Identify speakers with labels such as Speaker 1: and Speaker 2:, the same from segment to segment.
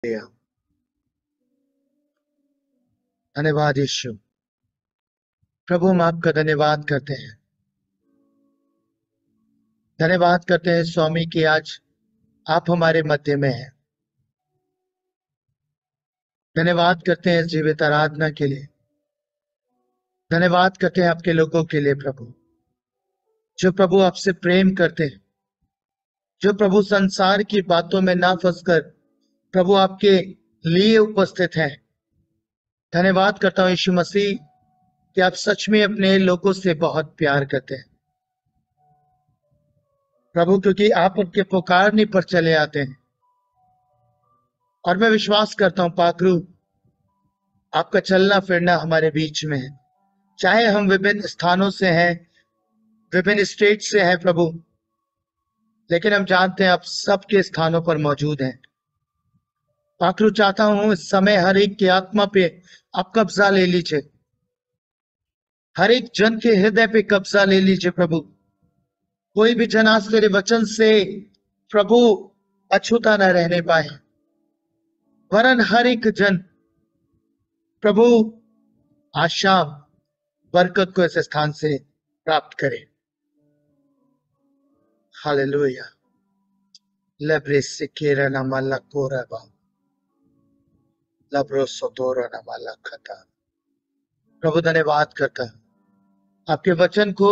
Speaker 1: दिया। धन्यवाद यीशु। प्रभु हम आपका धन्यवाद करते हैं। धन्यवाद करते हैं स्वामी कि आज आप हमारे मध्य में हैं। धन्यवाद करते हैं जीवित आराधना के लिए। धन्यवाद करते हैं आपके लोगों के लिए प्रभु, जो प्रभु आपसे प्रेम करते हैं, जो प्रभु संसार की बातों में ना फंसकर प्रभु आपके लिए उपस्थित हैं। धन्यवाद करता हूं यीशु मसीह कि आप सच में अपने लोगों से बहुत प्यार करते हैं प्रभु, क्योंकि आप उनके पुकारने पर चले आते हैं। और मैं विश्वास करता हूं पाकरू, आपका चलना फिरना हमारे बीच में है। चाहे हम विभिन्न स्थानों से हैं, विभिन्न स्टेट से हैं प्रभु, लेकिन हम जानते हैं आप सबके स्थानों पर मौजूद हैं। पाकरू चाहता हूं इस समय हर एक की आत्मा पे आप कब्जा ले लीजिए, हर एक जन के हृदय पे कब्जा ले लीजिए प्रभु। कोई भी जन आज तेरे वचन से प्रभु अछूता न रहने पाए, वरन हर एक जन प्रभु आज शाम बरकत को इस स्थान से प्राप्त करे। हालेलुया। लब्रे सिकेरा नमाला कोराबा लब्रो सोतोरा नमाला खता। प्रभु धन्यवाद करता है, आपके वचन को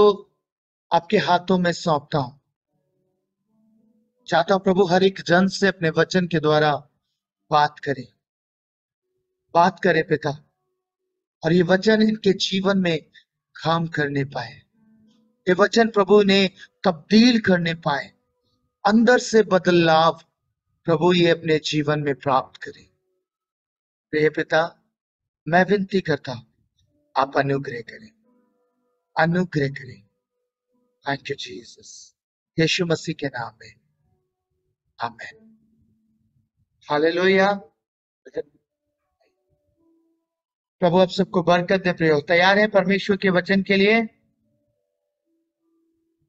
Speaker 1: आपके हाथों में सौंपता हूं। चाहता हूं प्रभु हर एक जन से अपने वचन के द्वारा बात करे पिता, और ये वचन इनके जीवन में काम करने पाए। ये वचन प्रभु ने तब्दील करने पाए, अंदर से बदलाव प्रभु ये अपने जीवन में प्राप्त करें। प्रिय पिता, मैं विनती करता हूं आप अनुग्रह करें, अनुग्रह करें। थैंक यू जीसस, यीशु मसीह के नाम में आमीन। हालेलुया। प्रभु आप सबको बरकत दे। प्रियो तैयार है परमेश्वर के वचन के लिए?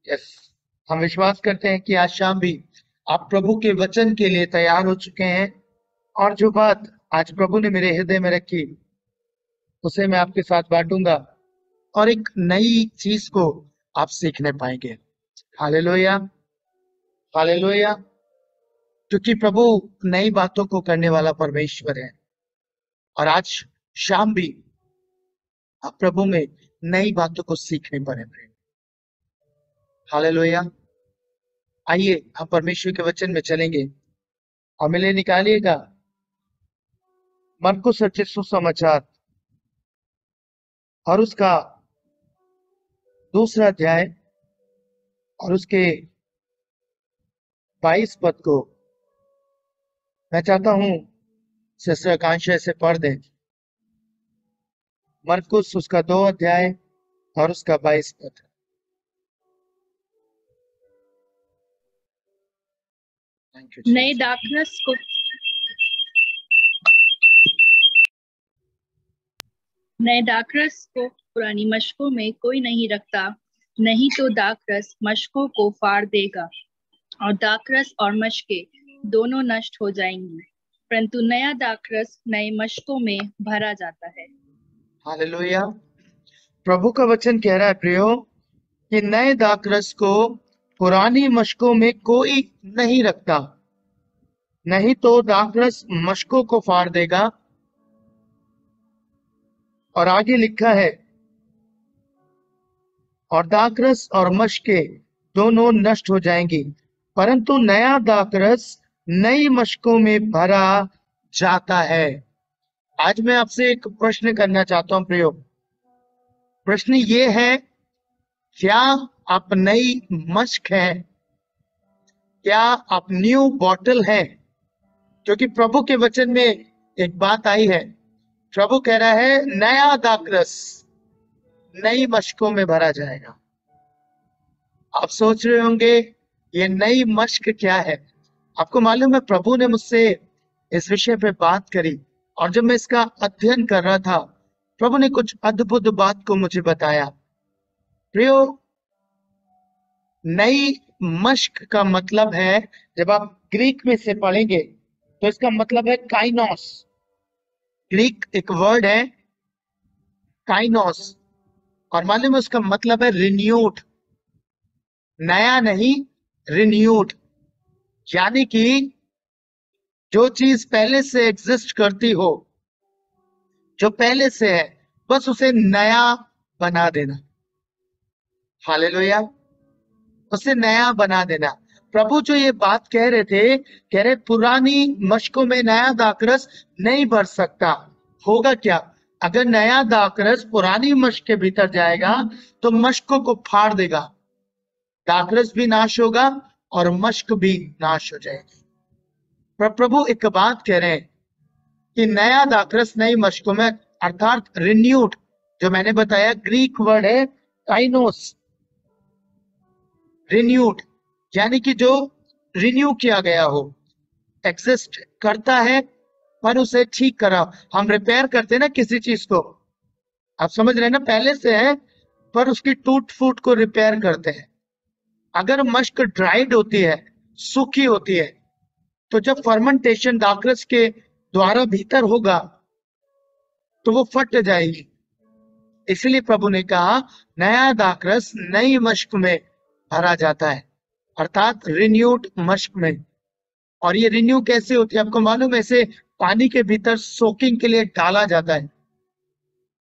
Speaker 1: यस, हम विश्वास करते हैं कि आज शाम भी आप प्रभु के वचन के लिए तैयार हो चुके हैं, और जो बात आज प्रभु ने मेरे हृदय में रखी उसे मैं आपके साथ बांटूंगा, और एक नई चीज को आप सीखने पाएंगे। Hallelujah, hallelujah. क्योंकि प्रभु नई बातों को करने वाला परमेश्वर है, और आज शाम भी आप प्रभु में नई बातों को सीखने पर हैं। हालेलुया। आइए हम परमेश्वर के वचन में चलेंगे, और मिले निकालिएगा मरकुस रचित सुसमाचार और उसका 2 अध्याय और उसके 22 पद को मैं चाहता हूं सिस्टर आकांक्षा से पढ़ दें। मरकुस उसका 2 अध्याय और उसका 22 पद।
Speaker 2: नए दाखरस को पुरानी मशकों में कोई नहीं रखता, नहीं तो दाखरस मशकों को फाड़ देगा और दाखरस और मशकें दोनों नष्ट हो जाएंगी, परंतु नया दाखरस नए मशकों में भरा जाता है।
Speaker 1: हालेलुया। प्रभु का वचन कह रहा है प्रियो कि नए दाखरस को पुरानी मशकों में कोई नहीं रखता, नहीं तो दाखरस मशकों को फाड़ देगा। और आगे लिखा है, और दाखरस और मशकें दोनों नष्ट हो जाएंगी, परंतु नया दाखरस नई मशकों में भरा जाता है। आज मैं आपसे एक प्रश्न करना चाहता हूं प्रियो। प्रश्न ये है, क्या आप नई मशक हैं? क्या आप न्यू बॉटल हैं? क्योंकि प्रभु के वचन में एक बात आई है, प्रभु कह रहा है नया दाखरस नई मशकों में भरा जाएगा। आप सोच रहे होंगे ये नई मशक क्या है? आपको मालूम है प्रभु ने मुझसे इस विषय पे बात करी, और जब मैं इसका अध्ययन कर रहा था प्रभु ने कुछ अद्भुत बात को मुझे बताया। प्रियो, नई मशक का मतलब है, जब आप ग्रीक में से पढ़ेंगे तो इसका मतलब है काइनोस। ग्रीक एक वर्ड है काइनोस, और मालूम है उसका मतलब है रिन्यूड, नया नहीं, रिन्यूड। यानी कि जो चीज पहले से एग्जिस्ट करती हो, जो पहले से है, बस उसे नया बना देना। हालेलुया। उसे नया बना देना। प्रभु जो ये बात कह रहे थे, कह रहे पुरानी मशकों में नया दाखरस नहीं भर सकता। होगा क्या? अगर नया दाखरस पुरानी मशक के भीतर जाएगा तो मशकों को फाड़ देगा, दाखरस भी नाश होगा और मशक भी नाश हो जाएगी। पर प्रभु एक बात कह रहे हैं कि नया दाखरस नई मशकों में, अर्थात रिन्यूड, जो मैंने बताया ग्रीक वर्ड है काइनोस, रिन्यूड, यानी कि जो रिन्यू किया गया हो, एग्जिस्ट करता है पर उसे ठीक करा। हम रिपेयर करते हैं ना किसी चीज को, आप समझ रहे हैं ना, पहले से है पर उसकी टूट फूट को रिपेयर करते हैं। अगर मश्क ड्राइड होती है, सूखी होती है, तो जब फर्मेंटेशन दाखरस के द्वारा भीतर होगा तो वो फट जाएगी। इसलिए प्रभु ने कहा नया दाखरस नई मश्क में भरा जाता है, अर्थात रिन्यूड मश्क में। और ये रिन्यू कैसे होती है आपको मालूम है? इसे पानी के भीतर सोकिंग के लिए डाला जाता है,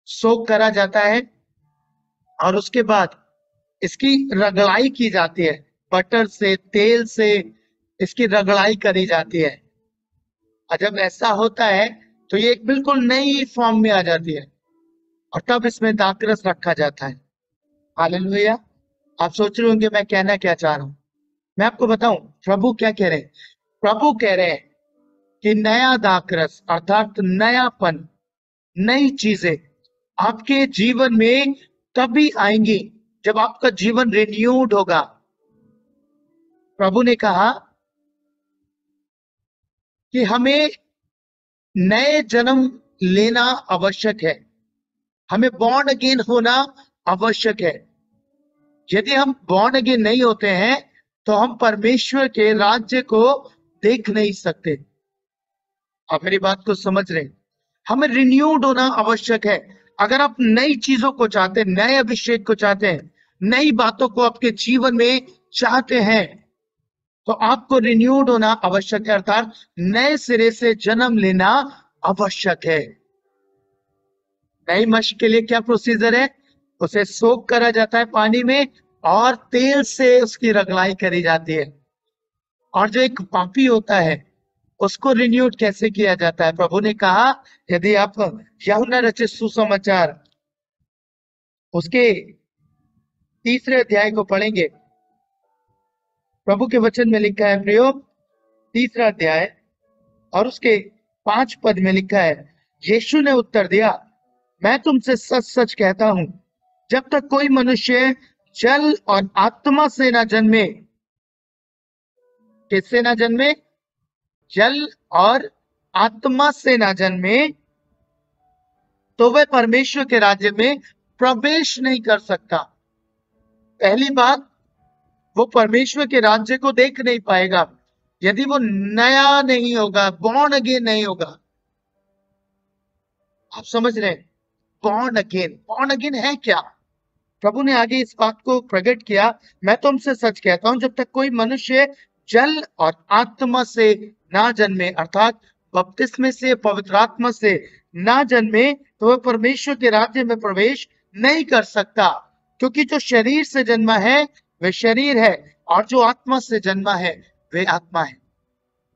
Speaker 1: सोक करा जाता है, और उसके बाद इसकी रगड़ाई की जाती है, बटर से, तेल से इसकी रगड़ाई करी जाती है। और जब ऐसा होता है तो ये एक बिल्कुल नई फॉर्म में आ जाती है, और तब इसमें दाखरस रखा जाता है। हालेलुया। आप सोच रहे होंगे मैं कहना क्या चाह रहा हूं। मैं आपको बताऊं प्रभु क्या कह रहे हैं। प्रभु कह रहे हैं कि नया दाखरस अर्थात नयापन, नई चीजें आपके जीवन में तभी आएंगी जब आपका जीवन रिन्यूड होगा। प्रभु ने कहा कि हमें नए जन्म लेना आवश्यक है, हमें बॉर्न अगेन होना आवश्यक है। यदि हम बॉर्न अगेन नहीं होते हैं तो हम परमेश्वर के राज्य को देख नहीं सकते। आप मेरी बात को समझ रहे हैं? हमें रिन्यूड होना आवश्यक है। अगर आप नई चीजों को चाहते हैं, नए अभिषेक को चाहते हैं, नई बातों को आपके जीवन में चाहते हैं, तो आपको रिन्यूड होना आवश्यक है, अर्थात नए सिरे से जन्म लेना आवश्यक है। नई मश्क के लिए क्या प्रोसीजर है? उसे सोक करा जाता है पानी में और तेल से उसकी रगड़ाई करी जाती है। और जो एक पापी होता है उसको रिन्यूड कैसे किया जाता है? प्रभु ने कहा यदि आप यूहन्ना रचित सुसमाचार उसके 3 अध्याय को पढ़ेंगे, प्रभु के वचन में लिखा है, प्रयोग 3 अध्याय और उसके 5 पद में लिखा है, यीशु ने उत्तर दिया, मैं तुमसे सच सच कहता हूं, जब तक कोई मनुष्य जल और आत्मा से ना जन्मे। किससे ना जन्मे? जल और आत्मा से ना जन्मे, तो वह परमेश्वर के राज्य में प्रवेश नहीं कर सकता। पहली बात, वो परमेश्वर के राज्य को देख नहीं पाएगा यदि वो नया नहीं होगा, बॉर्न अगेन नहीं होगा। आप समझ रहे हैं? बॉर्न अगेन, बॉर्न अगेन है क्या? प्रभु ने आगे इस बात को प्रकट किया, मैं तुमसे सच कहता हूं, जब तक कोई मनुष्य जल और आत्मा से ना जन्मे, अर्थात बपतिस्मे से, पवित्र आत्मा से ना जन्मे, तो वह परमेश्वर के राज्य में प्रवेश नहीं कर सकता। क्योंकि जो शरीर से जन्मा है वह शरीर है, और जो आत्मा से जन्मा है वह आत्मा है।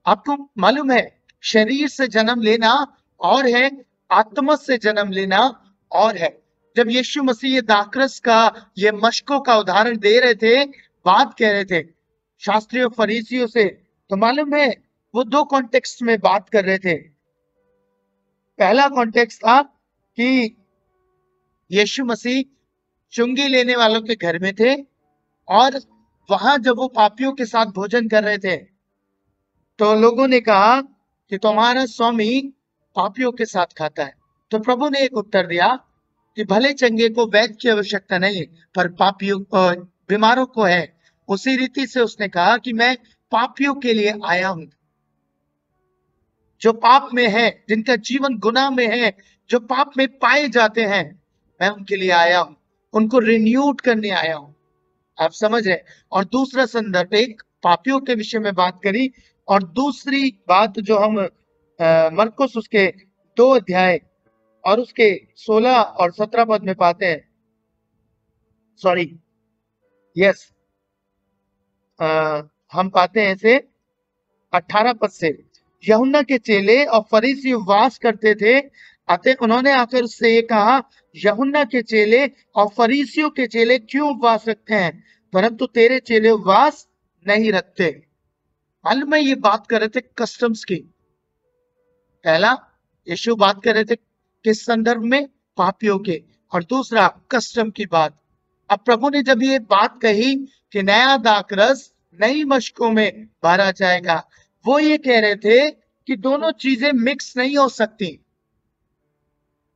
Speaker 1: आपको मालूम है शरीर से जन्म लेना और है, आत्मा से जन्म लेना और है। जब यीशु मसीह ये दाखरस का, ये मशकों का उदाहरण दे रहे थे, बात कह रहे थे शास्त्रियों फरीसियों से, तो मालूम है वो 2 कॉन्टेक्स्ट में बात कर रहे थे। पहला कॉन्टेक्स्ट था कि यीशु मसीह चुंगी लेने वालों के घर में थे, और वहां जब वो पापियों के साथ भोजन कर रहे थे तो लोगों ने कहा कि तुम्हारा स्वामी पापियों के साथ खाता है। तो प्रभु ने एक उत्तर दिया कि भले चंगे को वैद्य की आवश्यकता नहीं, पर पापियों बीमारों को है। उसी रीति से उसने कहा कि मैं पापियों के लिए आया हूं। जो पाप में है, जिनका जीवन गुनाह में है, जो पाप में पाए जाते हैं, मैं उनके लिए आया हूं, उनको रिन्यूड करने आया हूं। आप समझ रहे? और दूसरा संदर्भ, एक पापियों के विषय में बात करी, और दूसरी बात जो हम मरकुस उसके 2 अध्याय और उसके 16 और 17 पद में पाते हैं, सॉरी, यस, हम पाते हैं इसे 18 पद से। यूहन्ना के चेले और फरीसी उपवास करते थे, अतः उन्होंने आकर उससे ये कहा, यूहन्ना के चेले और फरीसियों के चेले क्यों उपवास रखते हैं, परंतु तेरे चेले उपवास नहीं रखते। मालूम है, ये बात कर रहे थे कस्टम्स की। पहला, यीशु बात कर रहे थे किस संदर्भ में? पापियों के। और दूसरा, कस्टम की बात। अब प्रभु ने जब ये बात कही कि नया दाखरस नई मशकों में भरा जाएगा, वो ये कह रहे थे कि दोनों चीजें मिक्स नहीं हो सकती।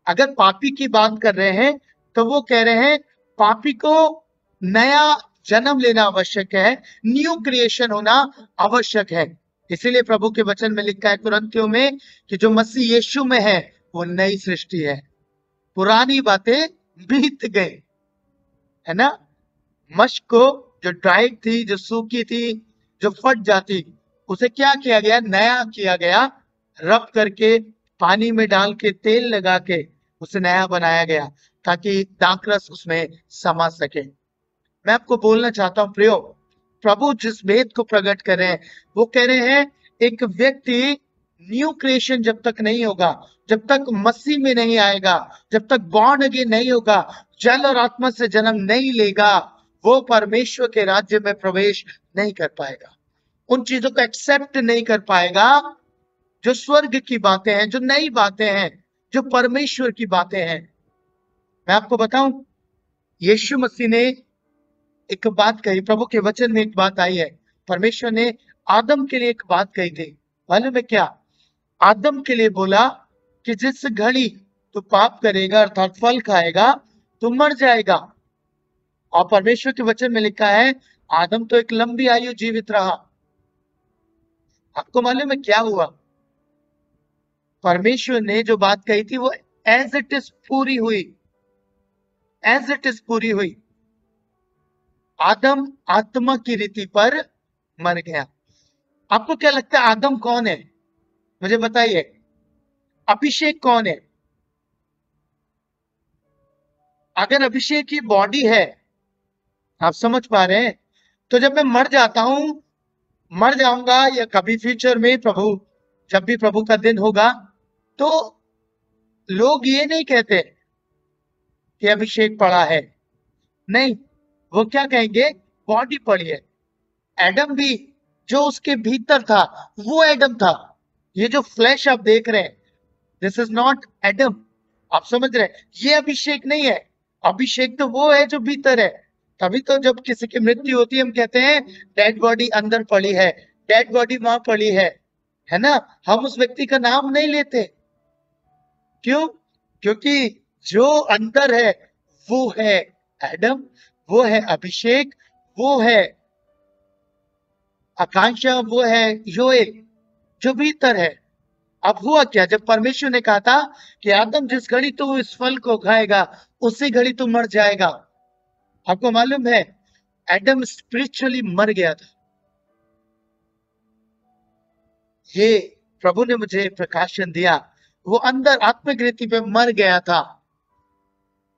Speaker 1: अगर पापी की बात कर रहे हैं तो वो कह रहे हैं पापी को नया जन्म लेना आवश्यक है, न्यू क्रिएशन होना आवश्यक है। इसीलिए प्रभु के वचन में लिखा है कुरिन्थियों में कि जो मसीह यीशु में है वो नई सृष्टि है, पुरानी बातें बीत गई, है ना। मश्क को जो ड्राई थी, जो सूखी थी, जो फट जाती, उसे क्या किया गया? नया किया गया, रब करके, पानी में डाल के, तेल लगा के उसे नया बनाया गया, ताकि दाखरस उसमें समा सके। मैं आपको बोलना चाहता हूं प्रियो, प्रभु जिस भेद को प्रकट कर रहे हैं, वो कह रहे हैं एक व्यक्ति न्यू क्रिएशन जब तक नहीं होगा, जब तक मसीह में नहीं आएगा, जब तक बॉर्न अगेन नहीं होगा, जल और आत्मा से जन्म नहीं लेगा, वो परमेश्वर के राज्य में प्रवेश नहीं कर पाएगा, उन चीजों को एक्सेप्ट नहीं कर पाएगा जो स्वर्ग की बातें हैं, जो नई बातें हैं, जो परमेश्वर की बातें हैं। मैं आपको बताऊं, यीशु मसीह ने एक बात कही, प्रभु के वचन में एक बात आई है। परमेश्वर ने आदम के लिए एक बात कही थी, मालूम है क्या? आदम के लिए बोला कि जिस घड़ी तू पाप करेगा, अर्थात फल खाएगा, तू मर जाएगा। और परमेश्वर के वचन में लिखा है आदम तो एक लंबी आयु जीवित रहा। आपको मालूम है क्या हुआ? परमेश्वर ने जो बात कही थी वो एज इट इज पूरी हुई, एज इट इज पूरी हुई। आदम आत्मा की रीति पर मर गया। आपको क्या लगता है आदम कौन है? मुझे बताइए, अभिषेक कौन है? अगर अभिषेक की बॉडी है, आप समझ पा रहे हैं, तो जब मैं मर जाता हूं, मर जाऊंगा या कभी फ्यूचर में प्रभु, जब भी प्रभु का दिन होगा, तो लोग ये नहीं कहते कि अभिषेक पड़ा है, नहीं, वो क्या कहेंगे? बॉडी पड़ी है। एडम भी जो उसके भीतर था वो एडम था। ये जो फ्लैश आप देख रहे हैं, दिस इज नॉट एडम। आप समझ रहे हैं, ये अभिषेक नहीं है। अभिषेक तो वो है जो भीतर है। तभी तो जब किसी की मृत्यु होती है हम कहते हैं डेड बॉडी अंदर पड़ी है, डेड बॉडी वहां पड़ी है ना। हम उस व्यक्ति का नाम नहीं लेते। क्यों? क्योंकि जो अंदर है वो है एडम, वो है अभिषेक, वो है आकांक्षा, वो है योएल, जो भीतर है। अब हुआ क्या? जब परमेश्वर ने कहा था कि आदम जिस घड़ी तू इस फल को खाएगा उसी घड़ी तू मर जाएगा, आपको मालूम है एडम स्पिरिचुअली मर गया था। ये प्रभु ने मुझे प्रकाशन दिया, वो अंदर आत्मिक रीति पे मर गया था।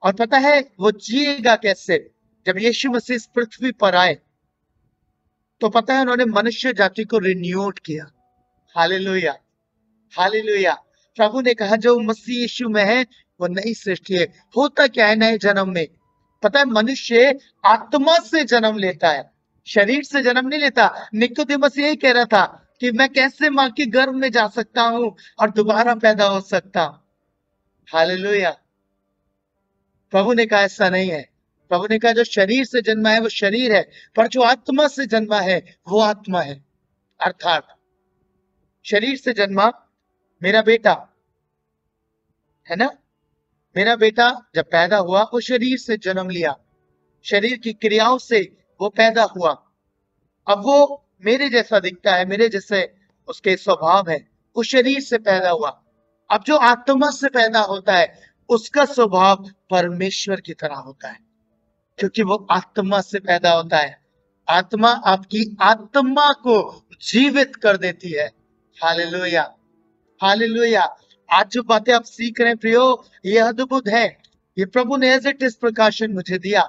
Speaker 1: और पता है वो जिएगा कैसे? जब यीशु मसीह इस पृथ्वी पर आए तो पता है उन्होंने मनुष्य जाति को रिन्यूड किया। Hallelujah, hallelujah. प्रभु ने कहा जो मसीह यीशु में है वो नई सृष्टि है। होता क्या है नए जन्म में? पता है मनुष्य आत्मा से जन्म लेता है, शरीर से जन्म नहीं लेता। निकोदेमस यही कह रहा था कि मैं कैसे मां के गर्भ में जा सकता हूं और दोबारा पैदा हो सकता हूं। हालेलुया। प्रभु ने कहा ऐसा नहीं है। प्रभु ने कहा जो शरीर से जन्मा है वो शरीर है, पर जो आत्मा से जन्मा है वो आत्मा है। अर्थात शरीर से जन्मा मेरा बेटा है ना, मेरा बेटा जब पैदा हुआ वो शरीर से जन्म लिया, शरीर की क्रियाओं से वो पैदा हुआ। अब वो मेरे जैसा दिखता है, मेरे जैसे उसके स्वभाव है, वो शरीर से पैदा हुआ। अब जो आत्मा से पैदा होता है उसका स्वभाव परमेश्वर की तरह होता है, क्योंकि वो आत्मा से पैदा होता है। आत्मा आपकी आत्मा को जीवित कर देती है। Hallelujah, hallelujah. आज जो बातें आप सीख रहे हैं प्रियो, ये अद्भुत है। ये प्रभु ने एज इट इज प्रकाशन मुझे दिया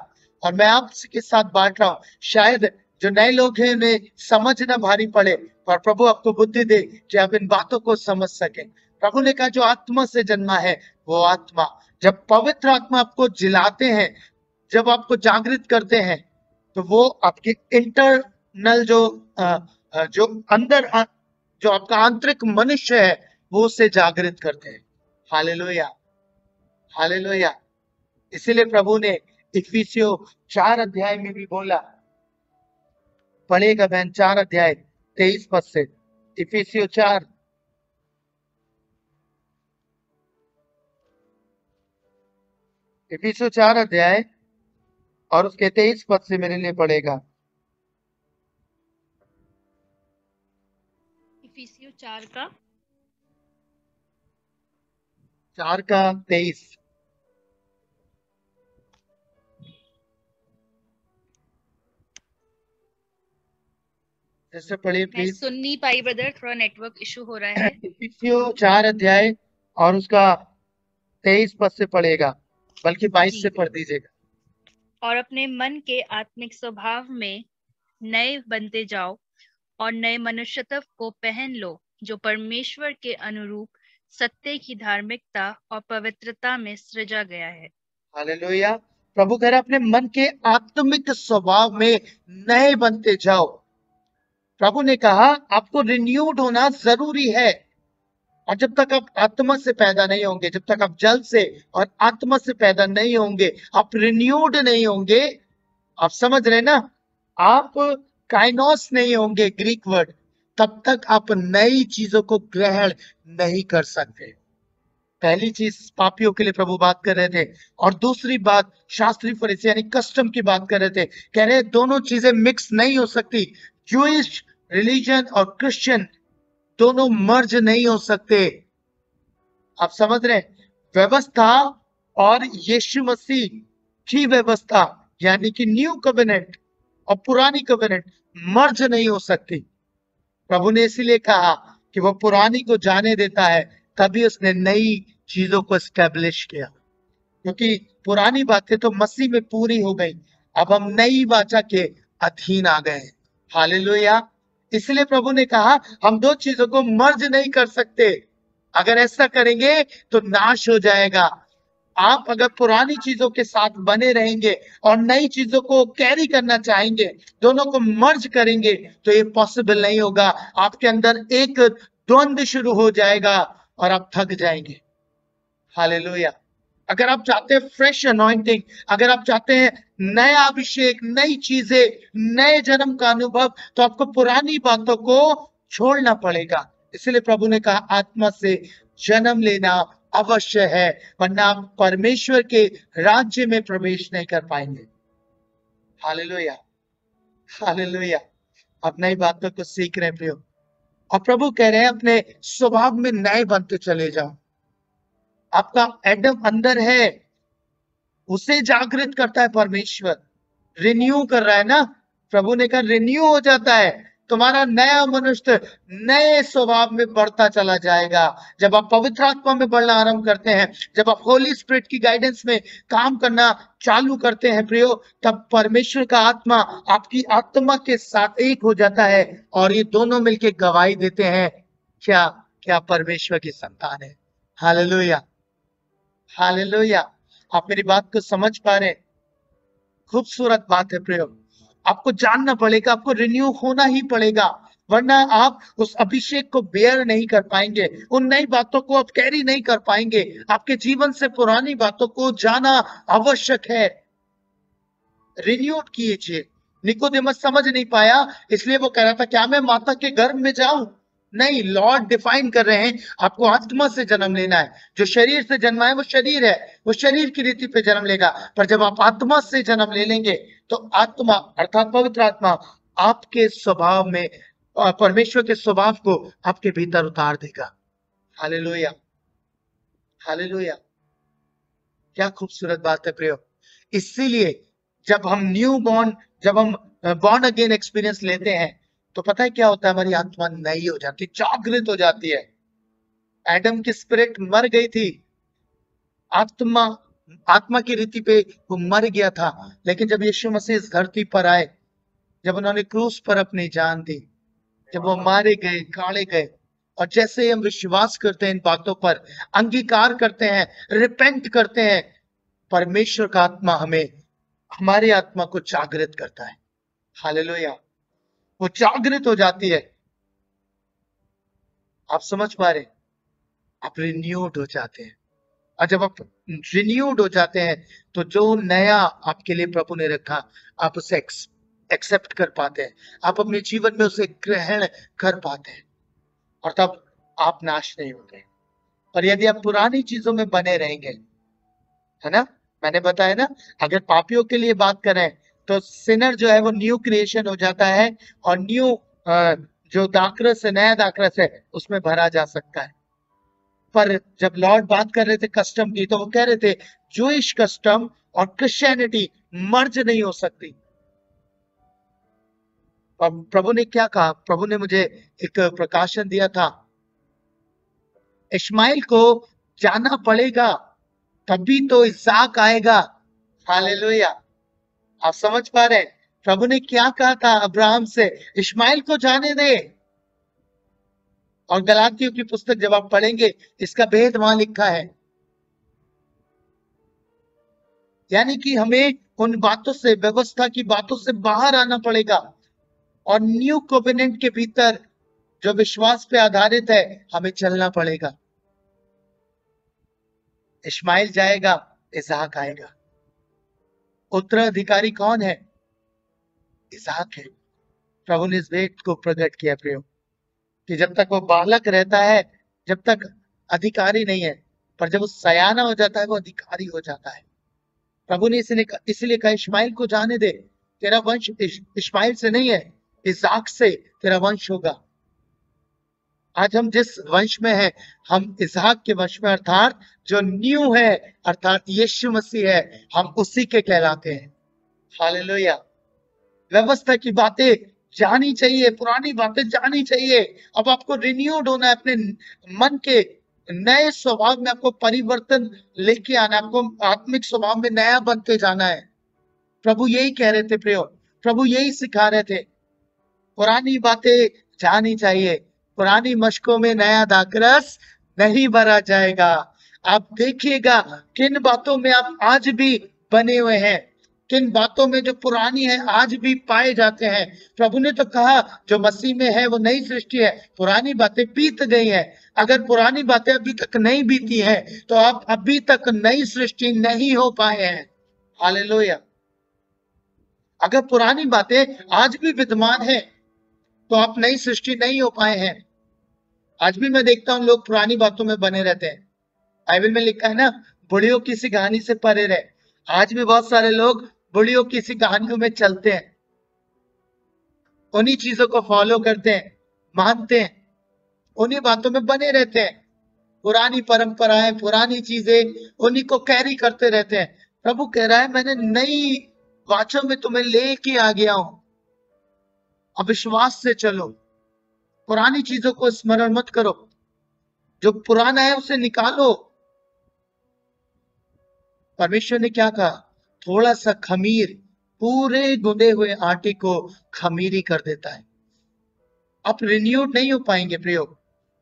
Speaker 1: और मैं आपके साथ बांट रहा हूं। शायद जो नए लोग हैं उन्हें समझना भारी पड़े, पर प्रभु आपको बुद्धि दे कि आप इन बातों को समझ सके। प्रभु ने कहा जो आत्मा से जन्मा है वो आत्मा, जब पवित्र आत्मा आपको जिलाते हैं, जब आपको जागृत करते हैं, तो वो आपके इंटरनल जो अंदर जो आपका आंतरिक मनुष्य है वो उसे जागृत करते हैं। Hallelujah, hallelujah. इसीलिए प्रभु ने इफिसियों 4 अध्याय में भी बोला, पढ़ेगा बहन 4 अध्याय 23 पद से। इफिसियों 4 इफिसियों 4 अध्याय और उसके 23 पद से मेरे लिए पढ़ेगा।
Speaker 2: इफिसियों 4 का
Speaker 1: 4 का 23। जैसे पढ़िए
Speaker 2: मैं
Speaker 1: प्लीज।
Speaker 2: सुन नहीं पाई ब्रदर, थोड़ा नेटवर्क इशू हो रहा है।
Speaker 1: इफिसियों 4 अध्याय और उसका 23 पद से पढ़ेगा, बल्कि 22 से
Speaker 2: जी।
Speaker 1: पढ़ दीजिएगा।
Speaker 2: और अपने मन के आत्मिक स्वभाव में नए बनते जाओ और नए मनुष्यत्व को पहन लो, जो परमेश्वर के अनुरूप सत्य की धार्मिकता और पवित्रता में सृजा गया है।
Speaker 1: हालेलुया। प्रभु कह रहे अपने मन के आत्मिक स्वभाव में नए बनते जाओ। प्रभु ने कहा आपको रिन्यूड होना जरूरी है। और जब तक आप आत्मा से पैदा नहीं होंगे, जब तक आप जल से और आत्मा से पैदा नहीं होंगे, आप रिन्यूड नहीं होंगे, आप समझ रहे ना, आप काइनोस नहीं होंगे ग्रीक वर्ड, तब तक आप नई चीजों को ग्रहण नहीं कर सकते। पहली चीज पापियों के लिए प्रभु बात कर रहे थे, और दूसरी बात शास्त्री फरीसी यानी कस्टम की बात कर रहे थे। कह रहे दोनों चीजें मिक्स नहीं हो सकती। जूइश रिलीजन और क्रिश्चियन दोनों मर्ज नहीं हो सकते। आप समझ रहे हैं? व्यवस्था और यीशु मसीह की व्यवस्था यानी कि न्यू कवेनेंट और पुरानी कवेनेंट मर्ज नहीं हो सकती। प्रभु ने इसीलिए कहा कि वो पुरानी को जाने देता है, तभी उसने नई चीजों को एस्टेब्लिश किया, क्योंकि पुरानी बातें तो मसीह में पूरी हो गई। अब हम नई वाचा के अधीन आ गए हैं। हालेलुया। इसलिए प्रभु ने कहा हम दो चीजों को मर्ज नहीं कर सकते। अगर ऐसा करेंगे तो नाश हो जाएगा। आप अगर पुरानी चीजों के साथ बने रहेंगे और नई चीजों को कैरी करना चाहेंगे, दोनों को मर्ज करेंगे, तो ये पॉसिबल नहीं होगा। आपके अंदर एक द्वंद्व शुरू हो जाएगा और आप थक जाएंगे। हालेलुया। अगर आप चाहते हैं फ्रेश अनॉइंटिंग, अगर आप चाहते हैं नया अभिषेक, नई चीजें, नए जन्म का अनुभव, तो आपको पुरानी बातों को छोड़ना पड़ेगा। इसलिए प्रभु ने कहा आत्मा से जन्म लेना अवश्य है, वरना आप परमेश्वर के राज्य में प्रवेश नहीं कर पाएंगे। Hallelujah, hallelujah. आप नई बातों को सीख रहे हैं प्रियो, और प्रभु कह रहे हैं अपने स्वभाव में नए बनते चले जाओ। आपका एडम अंदर है, उसे जागृत करता है परमेश्वर, रिन्यू कर रहा है ना। प्रभु ने कहा रिन्यू हो जाता है, तुम्हारा नया मनुष्य नए स्वभाव में बढ़ता चला जाएगा। जब आप पवित्र आत्मा में बढ़ना आरंभ करते हैं, जब आप होली स्पिरिट की गाइडेंस में काम करना चालू करते हैं प्रियो, तब परमेश्वर का आत्मा आपकी आत्मा के साथ एक हो जाता है, और ये दोनों मिलकर गवाही देते हैं क्या क्या परमेश्वर की संतान है। Hallelujah, hallelujah. आप मेरी बात को समझ पा रहे हैं? खूबसूरत बात है प्रयोग। आपको जानना पड़ेगा, आपको रिन्यू होना ही पड़ेगा, वरना आप उस अभिषेक को बेयर नहीं कर पाएंगे, उन नई बातों को आप कैरी नहीं कर पाएंगे। आपके जीवन से पुरानी बातों को जाना आवश्यक है। रिन्यूड कीजिए। निकोदेमस समझ नहीं पाया, इसलिए वो कह रहा था क्या मैं माता के गर्भ में जाऊं? नहीं, लॉर्ड डिफाइन कर रहे हैं आपको आत्मा से जन्म लेना है। जो शरीर से जन्मा है वो शरीर है, वो शरीर की रीति पे जन्म लेगा। पर जब आप आत्मा से जन्म ले लेंगे तो आत्मा अर्थात पवित्र आत्मा आपके स्वभाव में परमेश्वर के स्वभाव को आपके भीतर उतार देगा। Hallelujah, hallelujah. क्या खूबसूरत बात है प्रियो। इसीलिए जब हम बॉर्न अगेन एक्सपीरियंस लेते हैं, तो पता है क्या होता है, हमारी आत्मा नई हो जाती है, जागृत हो जाती है। एडम की स्पिरिट मर गई थी, आत्मा आत्मा की रीति पे वो मर गया था। लेकिन जब यीशु मसीह इस धरती पर आए, जब उन्होंने क्रूस पर अपनी जान दी, जब वो मारे गए, गाड़े गए, और जैसे ही हम विश्वास करते हैं इन बातों पर, अंगीकार करते हैं, रिपेंट करते हैं, परमेश्वर का आत्मा हमारी आत्मा को जागृत करता है। हालेलुया, वो जागृत हो जाती है। आप समझ पा रहे, आप रिन्यूड हो जाते हैं। और जब आप रिन्यूड हो जाते हैं, तो जो नया आपके लिए प्रभु ने रखा, आप उसे एक्सेप्ट कर पाते हैं, आप अपने जीवन में उसे ग्रहण कर पाते हैं, और तब आप नाश नहीं होते। और यदि आप पुरानी चीजों में बने रहेंगे, है ना, मैंने बताया ना, अगर पापियों के लिए बात करें, तो सिनर जो है वो न्यू क्रिएशन हो जाता है, और न्यू जो दाखरस है, नया दाखरस है, उसमें भरा जा सकता है। पर जब लॉर्ड बात कर रहे थे कस्टम की, तो वो कह रहे थे जूइश कस्टम और क्रिश्चियनिटी मर्ज नहीं हो सकती। और प्रभु ने क्या कहा, प्रभु ने मुझे एक प्रकाशन दिया था, इश्माइल को जाना पड़ेगा, तभी तो इसहाक आएगा। हालेलुया, आप समझ पा रहे हैं, प्रभु ने क्या कहा था अब्राहम से, इश्माइल को जाने दे। और गलातियों की पुस्तक जब आप पढ़ेंगे, इसका भेद वहां लिखा है। यानी कि हमें उन बातों से, व्यवस्था की बातों से बाहर आना पड़ेगा, और न्यू कोवेनेंट के भीतर जो विश्वास पे आधारित है, हमें चलना पड़ेगा। इश्माइल जाएगा, इसहाक आएगा। उत्तराधिकारी कौन है? इसहाक है। प्रभु ने इस भेद को प्रकट किया प्रियो, कि जब तक वो बालक रहता है, जब तक अधिकारी नहीं है, पर जब वो सयाना हो जाता है, वो अधिकारी हो जाता है। प्रभु ने इसलिए कहा इश्माइल को जाने दे, तेरा वंश इश्माइल से नहीं है, इसहाक से तेरा वंश होगा। आज हम जिस वंश में हैं, हम इसहाक के वंश में, अर्थात जो न्यू है, अर्थात यीशु मसीह है, हम उसी के कहलाते हैं। हालेलुया। व्यवस्था की बातें जानी चाहिए, पुरानी बातें जानी चाहिए। अब आपको रिन्यूड होना है, अपने मन के नए स्वभाव में आपको परिवर्तन लेके आना है, आपको आत्मिक स्वभाव में नया बनते जाना है। प्रभु यही कह रहे थे प्रियो, प्रभु यही सिखा रहे थे, पुरानी बातें जानी चाहिए, पुरानी मशकों में नया दाखरस नहीं भरा जाएगा। आप देखिएगा किन बातों में आप आज भी बने हुए हैं, किन बातों में जो पुरानी है आज भी पाए जाते हैं। प्रभु ने तो कहा जो मसीह में है वो नई सृष्टि है, पुरानी बातें बीत गई हैं। अगर पुरानी बातें अभी तक नहीं बीती हैं, तो आप अभी तक नई सृष्टि नहीं हो पाए हैं। हालेलुया। अगर पुरानी बातें आज भी विद्यमान है, तो आप नई सृष्टि नहीं हो पाए हैं। आज भी मैं देखता हूं लोग पुरानी बातों में बने रहते हैं। बाइबल में लिखा है ना, बुढ़ियों की सी कहानी से परे रहे। आज भी बहुत सारे लोग बुढ़ियों की सी कहानियों में चलते हैं, उन्हीं चीजों को फॉलो करते हैं, मानते हैं, उन्हीं बातों में बने रहते हैं। पुरानी परंपराएं, पुरानी चीजें, उन्हीं को कैरी करते रहते हैं। प्रभु कह रहा है मैंने नई वाचों में तुम्हें लेके आ गया हूं, अविश्वास से चलो, पुरानी चीजों को स्मरण मत करो, जो पुराना है उसे निकालो। परमेश्वर ने क्या कहा, थोड़ा सा खमीर पूरे गुंदे हुए आटे को खमीरी कर देता है। आप रिन्यूड नहीं हो पाएंगे प्रियो,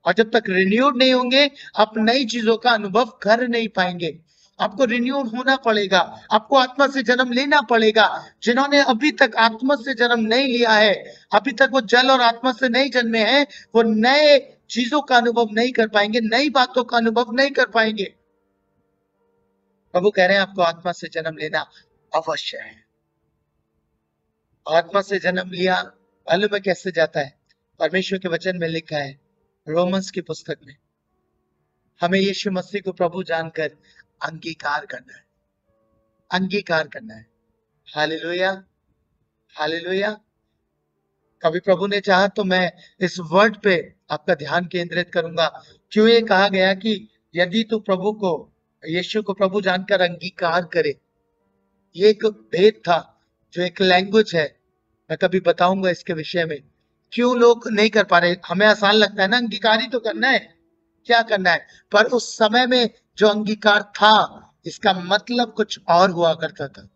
Speaker 1: और जब तक रिन्यूड नहीं होंगे, आप नई चीजों का अनुभव कर नहीं पाएंगे। आपको रिन्यूड होना पड़ेगा, आपको आत्मा से जन्म लेना पड़ेगा। जिन्होंने अभी तक आत्मा से जन्म नहीं लिया है, अभी तक वो जल और आत्मा से नहीं जन्मे हैं, वो नए चीजों का अनुभव नहीं कर पाएंगे, नई बातों का अनुभव नहीं कर पाएंगे। प्रभु कह रहे हैं आपको आत्मा से जन्म लेना अवश्य है। आत्मा से जन्म लिया मालूम है कैसे जाता है? परमेश्वर के वचन में लिखा है, रोमन्स की पुस्तक में, हमें यीशु मसीह को प्रभु जानकर अंगीकार करना है, अंगीकार करना है। Hallelujah, hallelujah. कभी प्रभु ने चाहा तो मैं इस वर्ड पे आपका ध्यान केंद्रित करूंगा, क्यों ये कहा गया कि यदि तू प्रभु को, यीशु को प्रभु जानकर अंगीकार करे। ये एक भेद था, जो एक लैंग्वेज है। मैं कभी बताऊंगा इसके विषय में क्यों लोग नहीं कर पा रहे। हमें आसान लगता है ना, अंगीकार ही तो करना है, क्या करना है। पर उस समय में जो अंगीकार था, इसका मतलब कुछ और हुआ करता था।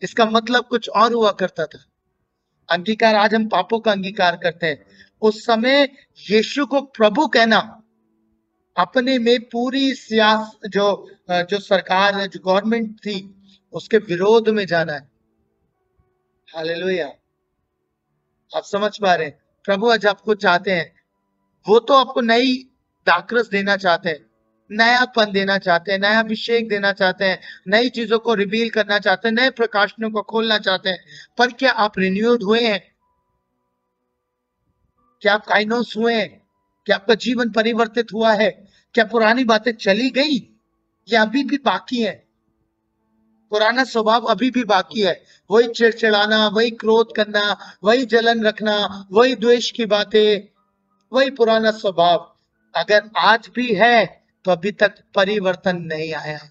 Speaker 1: इसका मतलब कुछ और हुआ करता था। अंगीकार, आज हम पापों का अंगीकार करते हैं। उस समय यीशु को प्रभु कहना, अपने में पूरी जो सरकार है, जो गवर्नमेंट थी, उसके विरोध में जाना है। हालेलुया। आप समझ पा रहे हैं? प्रभु आज आपको चाहते हैं, वो तो आपको नई दाखरस देना चाहते हैं, नयापन देना चाहते हैं, नया अभिषेक देना चाहते हैं, नई चीजों को रिवील करना चाहते हैं, नए प्रकाशनों को खोलना चाहते हैं। पर क्या आप रिन्यूड हुए हैं? क्या आप काइनोस हुए हैं? क्या आपका जीवन परिवर्तित हुआ है? क्या पुरानी बातें चली गई या अभी भी बाकी है? पुराना स्वभाव अभी भी बाकी है, वही चिड़चिड़ाना, वही क्रोध करना, वही जलन रखना, वही द्वेष की बातें, वही पुराना स्वभाव अगर आज भी है तो अभी तक परिवर्तन नहीं आया है,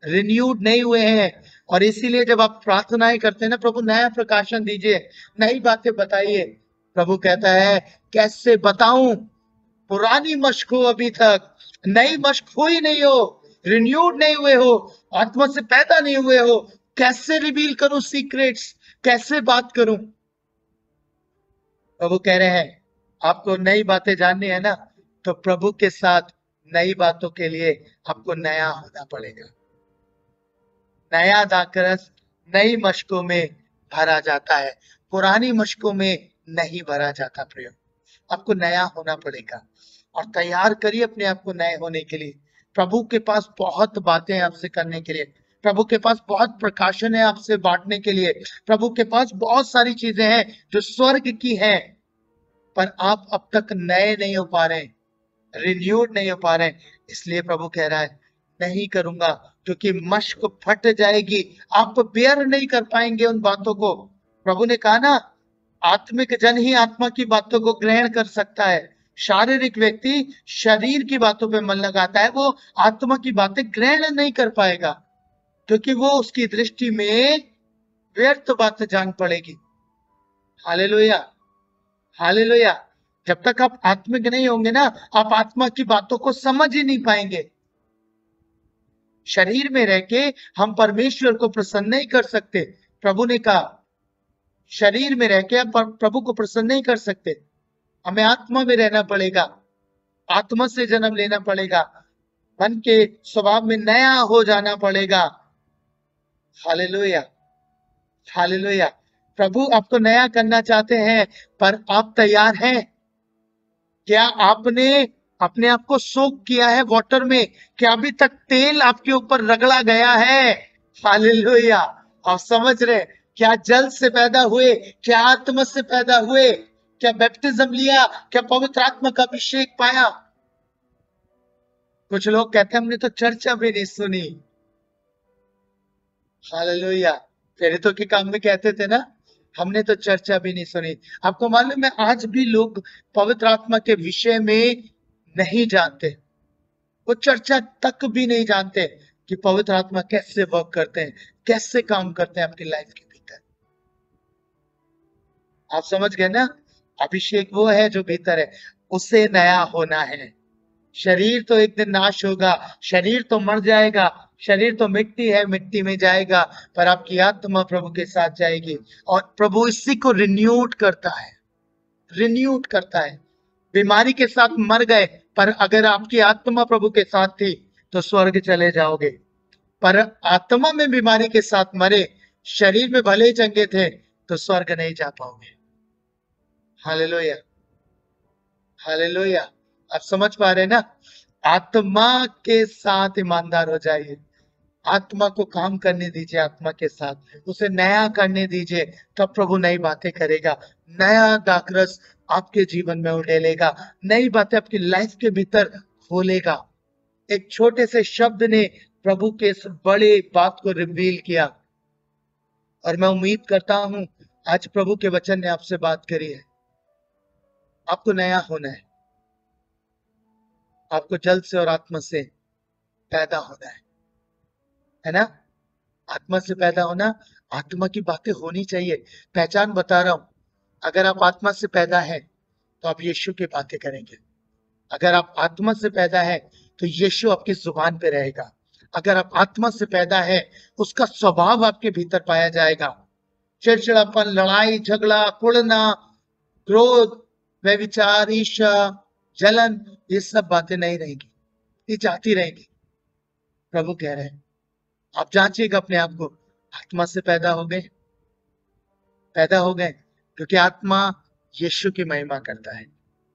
Speaker 1: रिन्यूड नहीं हुए हैं। और इसीलिए जब आप प्रार्थनाएं करते हैं ना, प्रभु नया प्रकाशन दीजिए, नई बातें बताइए, प्रभु कहता है कैसे बताऊं, पुरानी मशक हो अभी तक, नई मशक हो ही नहीं हो, रिन्यूड नहीं हुए हो, आत्मा से पैदा नहीं हुए हो, कैसे रिवील करूं सीक्रेट्स, कैसे बात करूं। प्रभु कह रहे हैं आपको नई बातें जाननी है ना, तो प्रभु के साथ नई बातों के लिए आपको नया होना पड़ेगा। नया दाखरस नई मशकों में भरा जाता है, पुरानी मशकों में नहीं भरा जाता। प्रियो, आपको नया होना पड़ेगा और तैयार करिए अपने आप को नए होने के लिए। प्रभु के पास बहुत बातें हैं आपसे करने के लिए, प्रभु के पास बहुत प्रकाशन है आपसे बांटने के लिए, प्रभु के पास बहुत सारी चीजें हैं जो स्वर्ग की हैं। पर आप अब तक नए नहीं हो पा रहे, रिन्यूड नहीं हो पा रहे हैं। इसलिए प्रभु कह रहा है नहीं करूंगा, क्योंकि मशक फट जाएगी, आप बेयर नहीं कर पाएंगे उन बातों को। प्रभु ने कहा ना, आत्मिक जन ही आत्मा की बातों को ग्रहण कर सकता है। शारीरिक व्यक्ति शरीर की बातों पे मन लगाता है, वो आत्मा की बातें ग्रहण नहीं कर पाएगा, क्योंकि वो उसकी दृष्टि में व्यर्थ बात जान पड़ेगी। Hallelujah, hallelujah. जब तक आप आत्मिक नहीं होंगे ना, आप आत्मा की बातों को समझ ही नहीं पाएंगे। शरीर में रह के हम परमेश्वर को प्रसन्न नहीं कर सकते। प्रभु ने कहा शरीर में रह के आप प्रभु को प्रसन्न नहीं कर सकते, हमें आत्मा में रहना पड़ेगा, आत्मा से जन्म लेना पड़ेगा, मन के स्वभाव में नया हो जाना पड़ेगा। Hallelujah, hallelujah. प्रभु आपको नया करना चाहते हैं, पर आप तैयार हैं? क्या आपने अपने आप को सोक किया है वाटर में? क्या अभी तक तेल आपके ऊपर रगड़ा गया है? हालेलुया। आप समझ रहे? क्या जल से पैदा हुए? क्या आत्मा से पैदा हुए? क्या बैप्टिज्म लिया? क्या पवित्र आत्मा का अभिषेक पाया? कुछ लोग कहते हैं हमने तो चर्चा भी नहीं सुनी। हालेलुया। प्रेरितों के काम में कहते थे ना, हमने तो चर्चा भी नहीं सुनी। आपको मालूम है आज भी लोग पवित्र आत्मा के विषय में नहीं जानते, वो चर्चा तक भी नहीं जानते कि पवित्र आत्मा कैसे वर्क करते हैं, कैसे काम करते हैं अपनी लाइफ के भीतर। आप समझ गए ना? अभिषेक वो है जो भीतर है, उसे नया होना है। शरीर तो एक दिन नाश होगा, शरीर तो मर जाएगा, शरीर तो मिट्टी है, मिट्टी में जाएगा, पर आपकी आत्मा प्रभु के साथ जाएगी। और प्रभु इसी को रिन्यूड करता है, रिन्यूड करता है। बीमारी के साथ मर गए, पर अगर आपकी आत्मा प्रभु के साथ थी तो स्वर्ग चले जाओगे। पर आत्मा में बीमारी के साथ मरे, शरीर में भले ही चंगे थे, तो स्वर्ग नहीं जा पाओगे। Hallelujah, hallelujah. आप समझ पा रहे हैं ना? आत्मा के साथ ईमानदार हो जाइए, आत्मा को काम करने दीजिए, आत्मा के साथ उसे नया करने दीजिए, तब प्रभु नई बातें करेगा, नया दाखरस आपके जीवन में उड़ेलेगा, नई बातें आपकी लाइफ के भीतर खोलेगा। एक छोटे से शब्द ने प्रभु के इस बड़े बात को रिवील किया। और मैं उम्मीद करता हूं आज प्रभु के वचन ने आपसे बात करी है। आपको नया होना है, आपको जल से और आत्मा से पैदा होना है ना? आत्मा से पैदा होना, आत्मा की बातें होनी चाहिए। पहचान बता रहा हूं, अगर आप आत्मा से पैदा है तो आप यीशु की बातें करेंगे। अगर आप आत्मा से पैदा है तो यीशु आपकी जुबान पे रहेगा। अगर आप आत्मा से पैदा है, उसका स्वभाव आपके भीतर पाया जाएगा। चिड़चिड़ापन, लड़ाई झगड़ा, कुड़ना, क्रोध, व्यभिचार, ईर्ष्या, जलन, ये सब बातें नहीं रहेंगी, ये जाती रहेंगी। प्रभु कह रहे हैं, आप जांचिएगा अपने आप को, आत्मा से पैदा हो गए, क्योंकि आत्मा यीशु की महिमा करता है,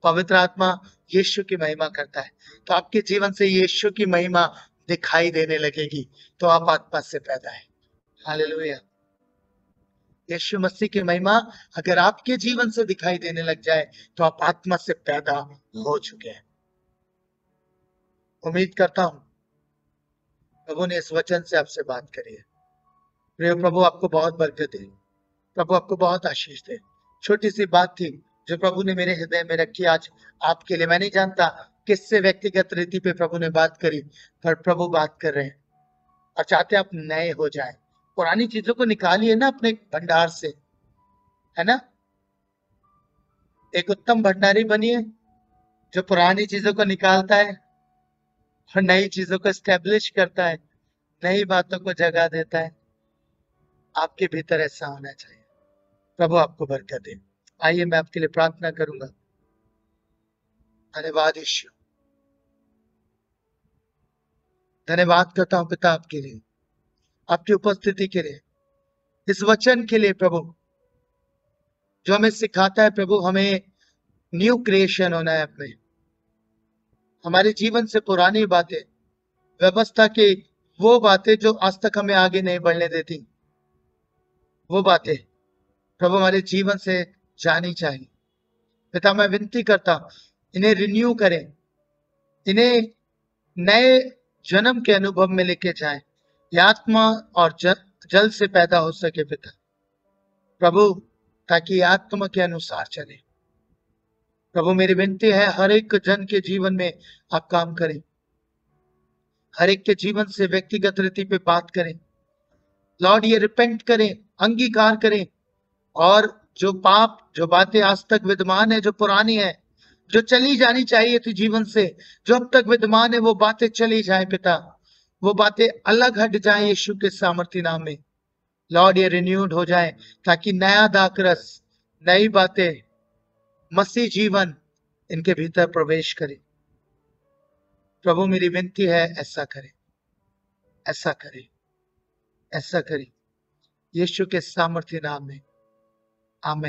Speaker 1: पवित्र आत्मा यीशु की महिमा करता है। तो आपके जीवन से यीशु की महिमा दिखाई देने लगेगी, तो आप आत्मा से पैदा है। हालेलुया। यीशु मसीह की महिमा अगर आपके जीवन से दिखाई देने लग जाए तो आप आत्मा से पैदा हो चुके हैं। उम्मीद करता हूं प्रभु ने इस वचन से आपसे बात करी है। प्रिय प्रभु आपको बहुत बरकत दे, प्रभु आपको बहुत आशीष दे। छोटी सी बात थी जो प्रभु ने मेरे हृदय में रखी आज आपके लिए। मैं नहीं जानता किससे व्यक्तिगत रीति पे प्रभु ने बात करी, पर प्रभु बात कर रहे हैं और चाहते आप नए हो जाए। पुरानी चीजों को निकालिए ना अपने भंडार से, है ना? एक उत्तम भंडारी बनिए जो पुरानी चीजों को निकालता है और नई चीजों को स्टैब्लिश करता है, नई बातों को जगह देता है। आपके भीतर ऐसा होना चाहिए। प्रभु आपको बरकत दे। आइए मैं आपके लिए प्रार्थना करूंगा। धन्यवाद यीशु, धन्यवाद करता हूं पिता आपके लिए, आपकी उपस्थिति के लिए, इस वचन के लिए प्रभु, जो हमें सिखाता है प्रभु हमें न्यू क्रिएशन होना है अपने, हमारे जीवन से पुरानी बातें, व्यवस्था की वो बातें जो आज तक हमें आगे नहीं बढ़ने देती, वो बातें प्रभु हमारे जीवन से जानी चाहिए। पिता मैं विनती करता हूं, इन्हें रिन्यू करें, इन्हें नए जन्म के अनुभव में लेके जाएं, ये आत्मा और जल से पैदा हो सके पिता प्रभु, ताकि आत्मा के अनुसार चले। प्रभु मेरी विनती है हर एक जन के जीवन में आप काम करें, हर एक के जीवन से व्यक्तिगत रीति पे बात करें। लॉर्ड ये रिपेंट करें, अंगीकार करें, और जो पाप, जो बातें आज तक विद्यमान है, जो पुरानी है, जो चली जानी चाहिए थी जीवन से, जो अब तक विद्यमान है, वो बातें चली जाए पिता, वो बातें अलग हट जाए यीशु के सामर्थ्य नाम में। लॉर्ड ये रिन्यूड हो जाए, ताकि नया दाखरस, नई बातें, मसीह जीवन इनके भीतर प्रवेश करे। प्रभु मेरी विनती है ऐसा करे, ऐसा करे, ऐसा करे, यीशु के सामर्थ्य नाम में, आमीन।